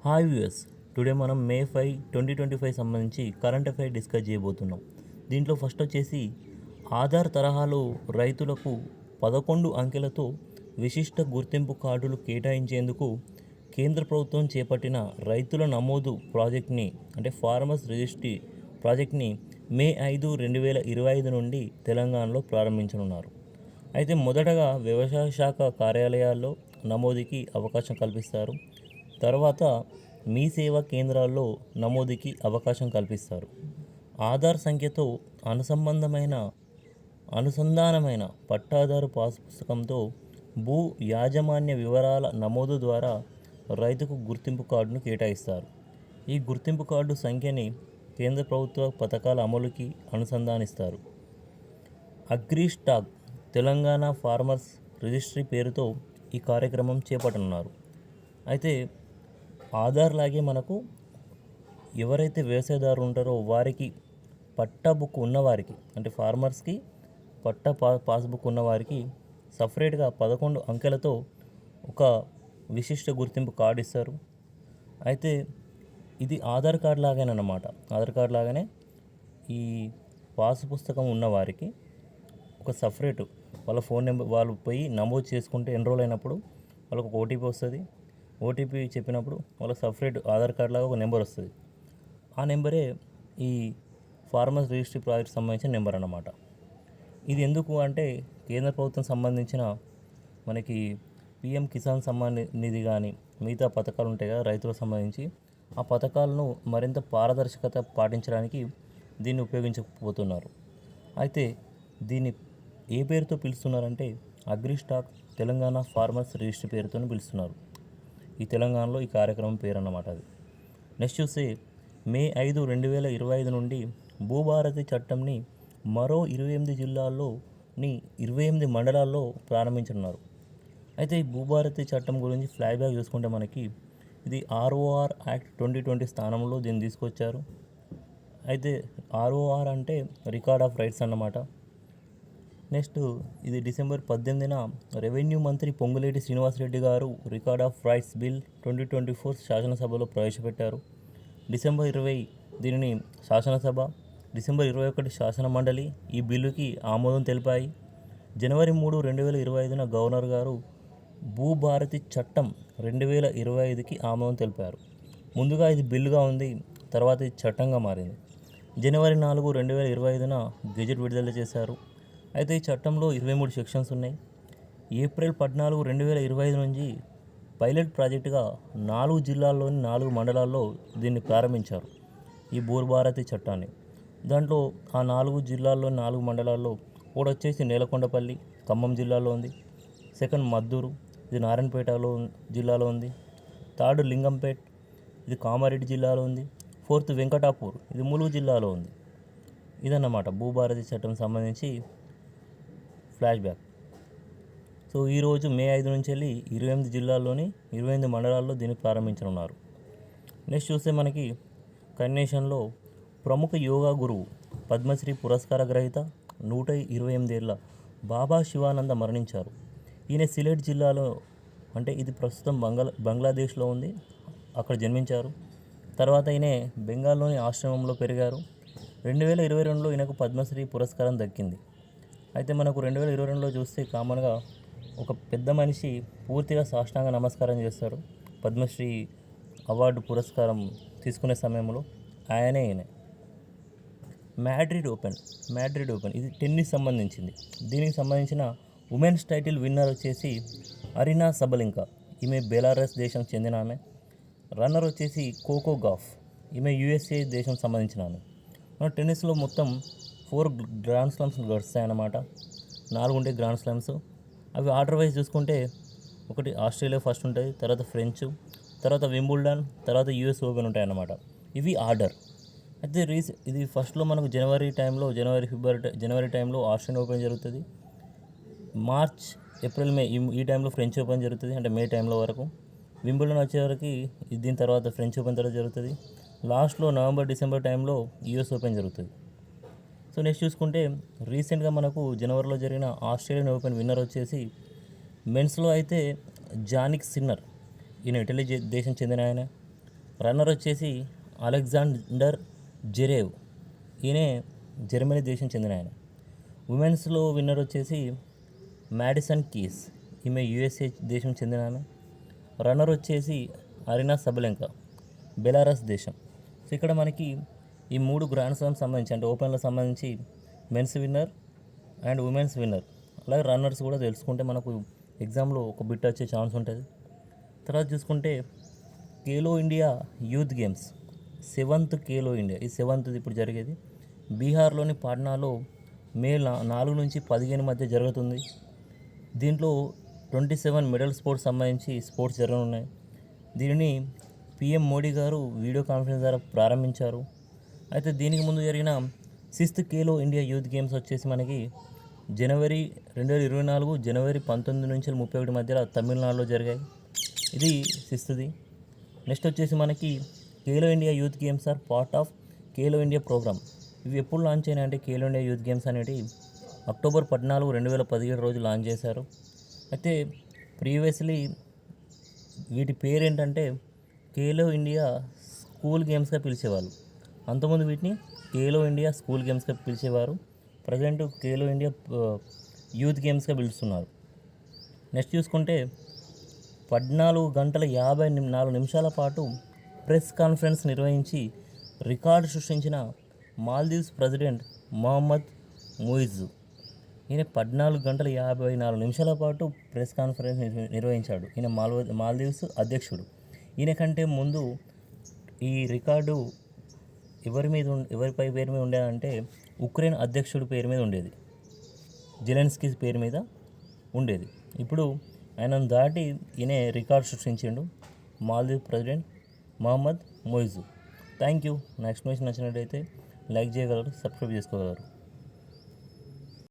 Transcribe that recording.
Hi viewers, today మనం మే 5 2025 సంబంధించి current affair discuss చేయబోతున్నాం. దీంట్లో ఫస్ట్ వచ్చేసి ఆధార్ తరహాలో రైతులకు 11 అంకెలతో విశిష్ట గుర్తింపు కార్డులు కేటాయించేందుకు కేంద్ర ప్రభుత్వం చేపట్టిన రైతుల నమోదు ప్రాజెక్ట్ని అంటే ఫార్మర్స్ రిజిస్ట్రీ ప్రాజెక్ట్ని మే 5 2025 నుండి తెలంగాణలో ప్రారంభించనున్నారు. అయితే మొదటగా వ్యవసాయ శాఖ కార్యాలయాల్లో నమోదుకి అవకాశం కల్పిస్తారు. తర్వాత మీ సేవా కేంద్రాల్లో నమోదుకి అవకాశం కల్పిస్తారు. ఆధార్ సంఖ్యతో అనుసంధానమైన పట్టాదారు పాస్ పుస్తకంతో భూ యాజమాన్య వివరాల నమోదు ద్వారా రైతుకు గుర్తింపు కార్డును కేటాయిస్తారు. ఈ గుర్తింపు కార్డు సంఖ్యని కేంద్ర ప్రభుత్వ పథకాల అమలుకి అనుసంధానిస్తారు. అగ్రిస్టాక్ తెలంగాణ ఫార్మర్స్ రిజిస్ట్రీ పేరుతో ఈ కార్యక్రమం చేపట్టనున్నారు. అయితే ఆధార్ లాగే మనకు ఎవరైతే వ్యవసాయదారులు ఉంటారో వారికి పట్టా బుక్ ఉన్నవారికి అంటే ఫార్మర్స్కి పట్టా పాస్బుక్ ఉన్నవారికి సపరేట్గా 11 అంకెలతో ఒక విశిష్ట గుర్తింపు కార్డు ఇస్తారు. అయితే ఇది ఆధార్ కార్డు లాగానన్నమాట. ఆధార్ కార్డు లాగానే ఈ పాస్ పుస్తకం ఉన్నవారికి ఒక సపరేట్ వాళ్ళ ఫోన్ నెంబర్ వాళ్ళు పోయి నమోదు చేసుకుంటే ఎన్రోల్ అయినప్పుడు వాళ్ళకు ఒక ఓటీపీ వస్తుంది. ఓటీపీ చెప్పినప్పుడు వాళ్ళకి సపరేట్ ఆధార్ కార్డు లాగా ఒక నెంబర్ వస్తుంది. ఆ నెంబరే ఈ ఫార్మర్స్ రిజిస్ట్రీ ప్రాజెక్ట్ సంబంధించిన నెంబర్ అన్నమాట. ఇది ఎందుకు అంటే కేంద్ర ప్రభుత్వం సంబంధించిన మనకి పిఎం కిసాన్ సమ్మాన్ నిధి కానీ మిగతా పథకాలు ఉంటాయి కదా రైతులకు సంబంధించి, ఆ పథకాలను మరింత పారదర్శకత పాటించడానికి దీన్ని ఉపయోగించబోతున్నారు. అయితే దీన్ని ఏ పేరుతో పిలుస్తున్నారంటే అగ్రిస్టాక్ తెలంగాణ ఫార్మర్స్ రిజిస్ట్రీ పేరుతో పిలుస్తున్నారు. ఈ తెలంగాణలో ఈ కార్యక్రమం పేరు అన్నమాట అది. నెక్స్ట్ చూస్తే మే 5 2025 నుండి భూభారతి చట్టంని మరో 28 జిల్లాల్లోని 28 మండలాల్లో ప్రారంభించనున్నారు. అయితే ఈ భూభారతి చట్టం గురించి ఫ్లాష్ బ్యాక్ చూసుకుంటే మనకి ఇది ఆర్ఓఆర్ యాక్ట్ 2020 స్థానంలో దీన్ని తీసుకొచ్చారు. అయితే ఆర్ఓఆర్ అంటే రికార్డ్ ఆఫ్ రైట్స్ అన్నమాట. నెక్స్ట్ ఇది డిసెంబర్ 18న రెవెన్యూ మంత్రి పొంగులేటి శ్రీనివాసరెడ్డి గారు రికార్డ్ ఆఫ్ రైట్స్ బిల్ 2024 శాసనసభలో ప్రవేశపెట్టారు. డిసెంబర్ 20 దీనిని శాసనసభ, డిసెంబర్ 21 శాసన మండలి ఈ బిల్లుకి ఆమోదం తెలిపాయి. జనవరి 3 2025న గవర్నర్ గారు భూభారతి చట్టం 2025కి ఆమోదం తెలిపారు. ముందుగా ఇది బిల్లుగా ఉంది, తర్వాత ఇది చట్టంగా మారింది. జనవరి 4 2025న గెజెట్ విడుదల చేశారు. అయితే ఈ చట్టంలో 23 సెక్షన్స్ ఉన్నాయి. ఏప్రిల్ 14 2025 నుంచి పైలట్ ప్రాజెక్టుగా 4 జిల్లాల్లోని 4 మండలాల్లో దీన్ని ప్రారంభించారు ఈ భూభారతి చట్టాన్ని. దాంట్లో ఆ 4 జిల్లాల్లోని 4 మండలాల్లో ఒకటి వచ్చేసి నేలకొండపల్లి ఖమ్మం జిల్లాలో ఉంది. సెకండ్ మద్దూరు, ఇది నారాయణపేటలో జిల్లాలో ఉంది. థర్డ్ లింగంపేట్, ఇది కామారెడ్డి జిల్లాలో ఉంది. ఫోర్త్ వెంకటాపూర్, ఇది ములుగు జిల్లాలో ఉంది. ఇదన్నమాట భూభారతి చట్టం సంబంధించి ఫ్లాష్ బ్యాక్. సో ఈరోజు మే 5 నుంచి వెళ్ళి 28 జిల్లాల్లోని 28 మండలాల్లో దీన్ని ప్రారంభించనున్నారు. నెక్స్ట్ చూస్తే మనకి కన్నేషన్లో ప్రముఖ యోగా గురువు పద్మశ్రీ పురస్కార గ్రహీత 128 ఏళ్ల బాబా శివానంద మరణించారు. ఈయన సిలెట్ జిల్లాలో అంటే ఇది ప్రస్తుతం బంగ్లాదేశ్లో ఉంది, అక్కడ జన్మించారు. తర్వాత ఈయన బెంగాల్లోని ఆశ్రమంలో పెరిగారు. 2022లో ఈయనకు పద్మశ్రీ పురస్కారం దక్కింది. అయితే మనకు 2022లో చూస్తే కామన్గా ఒక పెద్ద మనిషి పూర్తిగా సాష్టాంగ నమస్కారం చేస్తారు పద్మశ్రీ అవార్డు పురస్కారం తీసుకునే సమయంలో, ఈయన. మ్యాడ్రిడ్ ఓపెన్ ఇది టెన్నిస్ సంబంధించింది. దీనికి సంబంధించిన ఉమెన్స్ టైటిల్ విన్నర్ వచ్చేసి అరీనా సబలింకా, ఈమె బెలారస్ దేశం చెందిన ఆమె. రన్నర్ వచ్చేసి కోకో గాఫ్, ఈమె యుఎస్ఏ దేశం సంబంధించిన ఆమె. మన టెన్నిస్లో మొత్తం 4 గ్రాండ్ స్లామ్స్ గడుస్తాయన్నమాట. 4 ఉంటాయి గ్రాండ్ స్లామ్స్. అవి ఆర్డర్ వైజ్ చూసుకుంటే ఒకటి ఆస్ట్రేలియా ఫస్ట్ ఉంటుంది, తర్వాత ఫ్రెంచ్, తర్వాత వింబుల్డన్, తర్వాత యూఎస్ ఓపెన్ ఉంటాయన్నమాట. ఇవి ఆర్డర్. అయితే ఇది ఫస్ట్లో మనకు జనవరి టైంలో ఆస్ట్రేలియన్ ఓపెన్ జరుగుతుంది. మార్చ్, ఏప్రిల్, మే ఈ టైంలో ఫ్రెంచ్ ఓపెన్ జరుగుతుంది, అంటే మే టైంలో వరకు. వింబుల్డన్ వచ్చేవరకు దీని తర్వాత ఫ్రెంచ్ ఓపెన్ తర్వాత జరుగుతుంది. లాస్ట్లో నవంబర్ డిసెంబర్ టైంలో యూఎస్ ఓపెన్ జరుగుతుంది. సో నెక్స్ట్ చూసుకుంటే రీసెంట్గా మనకు జనవరిలో జరిగిన ఆస్ట్రేలియన్ ఓపెన్ విన్నర్ వచ్చేసి మెన్స్లో అయితే జానిక్ సిన్నర్, ఈయన ఇటలీ దేశం చెందిన ఆయన. రన్నర్ వచ్చేసి అలెగ్జాండర్ జెరేవ్, ఈయనే జర్మనీ దేశం చెందిన ఆయన. ఉమెన్స్లో విన్నర్ వచ్చేసి మ్యాడిసన్ కీస్, ఈమె యుఎస్ఏ దేశం చెందిన ఆమె. రన్నర్ వచ్చేసి అరీనా సబలెంకా, బెలారస్ దేశం. సో ఇక్కడ మనకి ఈ 3 గ్రాండ్ స్లామ్ సంబంధించి అంటే ఓపెన్లో సంబంధించి men's winner and women's winner, అలాగే రన్నర్స్ కూడా తెలుసుకుంటే మనకు ఎగ్జామ్లో ఒక బిట్ వచ్చే ఛాన్స్ ఉంటుంది. తర్వాత చూసుకుంటే Khelo India youth games, 7th Khelo India, ఈ 7th ఇప్పుడు జరిగేది బీహార్లోని పాట్నాలో మే 4 నుంచి 15 మధ్య జరుగుతుంది. దీంట్లో 27 మెడల్ స్పోర్ట్స్ సంబంధించి స్పోర్ట్స్ జరగనున్నాయి. దీనిని పిఎం మోడీ గారు వీడియో కాన్ఫరెన్స్ ద్వారా ప్రారంభించారు. అయితే దీనికి ముందు జరిగిన 6th Khelo India youth games వచ్చేసి మనకి జనవరి 2024 జనవరి 19 నుంచి 31 మధ్యలో తమిళనాడులో జరిగాయి. ఇది 6th. నెక్స్ట్ వచ్చేసి మనకి Khelo India youth games are part of Khelo India programme. ఇవి ఎప్పుడు లాంచ్ అయినాయి అంటే ఖేలో ఇండియా యూత్ గేమ్స్ అనేవి అక్టోబర్ 14, 2017 రోజు లాంచ్ చేశారు. అయితే ప్రీవియస్లీ వీటి పేరు ఏంటంటే ఖేలో ఇండియా స్కూల్ గేమ్స్గా పిలిచేవాళ్ళు. అంతకుముందు వీటిని ఖేలో ఇండియా స్కూల్ గేమ్స్గా పిలిచేవారు. ప్రజెంట్ ఖేలో ఇండియా యూత్ గేమ్స్గా పిలుస్తున్నారు. నెక్స్ట్ చూసుకుంటే 14 గంటల 54 నిమిషాల పాటు ప్రెస్ కాన్ఫరెన్స్ నిర్వహించి రికార్డు సృష్టించిన మాల్దీవ్స్ ప్రెసిడెంట్ మొహమ్మద్ ముయిజ్, ఈయన 14 గంటల 54 నిమిషాల పాటు ప్రెస్ కాన్ఫరెన్స్ నిర్వహించాడు. ఈయన మాల్దీవ్స్ అధ్యక్షుడు. ఈయన కంటే ముందు ఈ రికార్డు ఎవరిపై పేరు మీద ఉండేదంటే ఉక్రెయిన్ అధ్యక్షుడి పేరు మీద ఉండేది, జెలెన్స్కీ పేరు మీద ఉండేది. ఇప్పుడు ఆయనను దాటి ఈయన రికార్డు సృష్టించిండు Maldive president Mohamed Muizzu. Thank you. నా ఎక్స్ప్లెనేషన్ నచ్చినట్టయితే లైక్ చేయగలరు, సబ్స్క్రైబ్ చేసుకోగలరు.